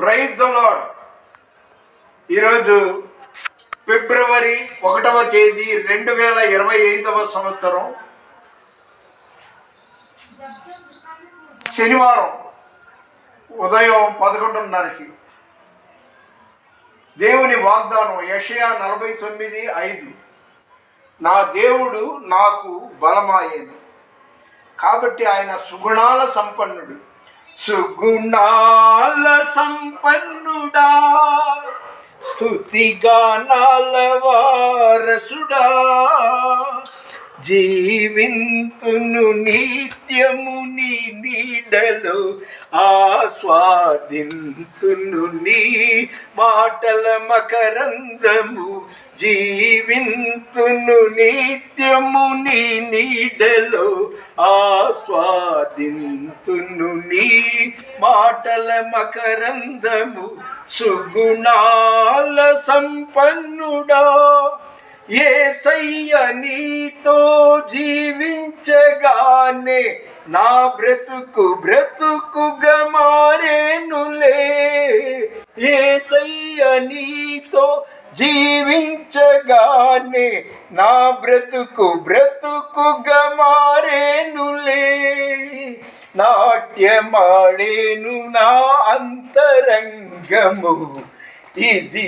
Praise the lord. ఈరోజు ఫిబ్రవరి 1వ తేదీ 2025వ సంవత్సరం శనివారం ఉదయం 11:30కి దేవుని వాగ్దానం యెషయా 49:5. నా దేవుడు నాకు బలమాయెను, కాబట్టి ఆయన సుగుణాల సంపన్నుడు. సుగుణాల సంపన్నుడా, స్తుతిగానాల వారసుడా, జీవింతును నిత్యము నీ నీడలో, ఆస్వాదింతును నీ మాటల మకరందము. జీవింతును నిత్యము నీ నీడలో, ఆస్వాదింతును నీ మాటల మకరందము. సుగుణాల సంపన్నుడా, యేసయ్య నీతో జీవించగానే నా బ్రతుకుగా మారేనులే. యేసయ్య నీతో జీవించగానే నా బ్రతుకుగా మారేనులే. నాట్యమాడేను నా అంతరంగము, ఇది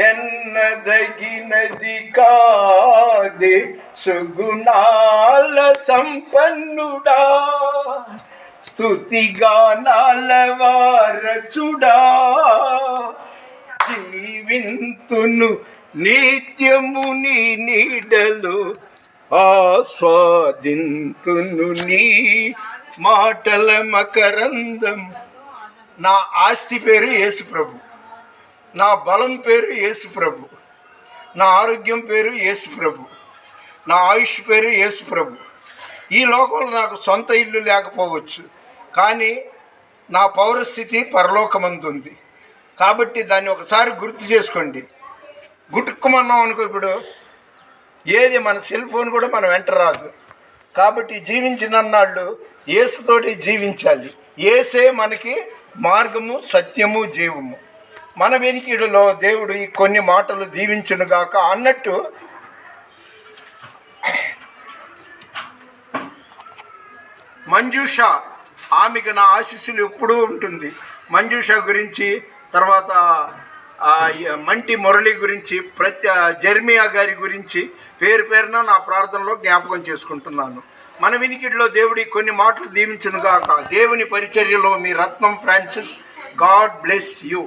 ఎన్నదగినది కాదే. సుగుణాల సంపన్నుడా, స్తుతిగానాల వారసుడా, జీవింతును నిత్యము నీ నీడలో, ఆస్వాదింతును నీ మాటల మకరందం. నా ఆస్తి పేరు యేసు ప్రభు, నా బలం పేరు యేసు ప్రభు, నా ఆరోగ్యం పేరు యేసు ప్రభు, నా ఆయుష్ పేరు యేసు ప్రభు. ఈ లోకంలో నాకు సొంత ఇల్లు లేకపోవచ్చు, కానీ నా పౌరస్థితి పరలోకమందుంది. కాబట్టి దాన్ని ఒకసారి గుర్తు చేసుకోండి. గుట్టుకుమన్నాం అనుకో, ఇప్పుడు ఏది మన సెల్ ఫోన్ కూడా మనం వెంట రాదు. కాబట్టి జీవించినన్నాళ్ళు యేసుతోటి జీవించాలి. యేసే మనకి మార్గము, సత్యము, జీవము. మన వెనికిడిలో దేవుడు ఈ కొన్ని మాటలు దీవించునుగాక అన్నట్టు, మంజూష, ఆమెకు నా ఆశీస్సులు ఎప్పుడూ ఉంటుంది. మంజూష గురించి, తర్వాత మంటి మురళి గురించి, జెర్మియా గారి గురించి పేరు పేరున నా ప్రార్థనలో జ్ఞాపకం చేసుకుంటున్నాను. మన వినికిడిలో దేవుడి కొన్ని మాటలు దీవించునుగాక. దేవుని పరిచర్యలో మీ రత్నం ఫ్రాన్సిస్. God bless you.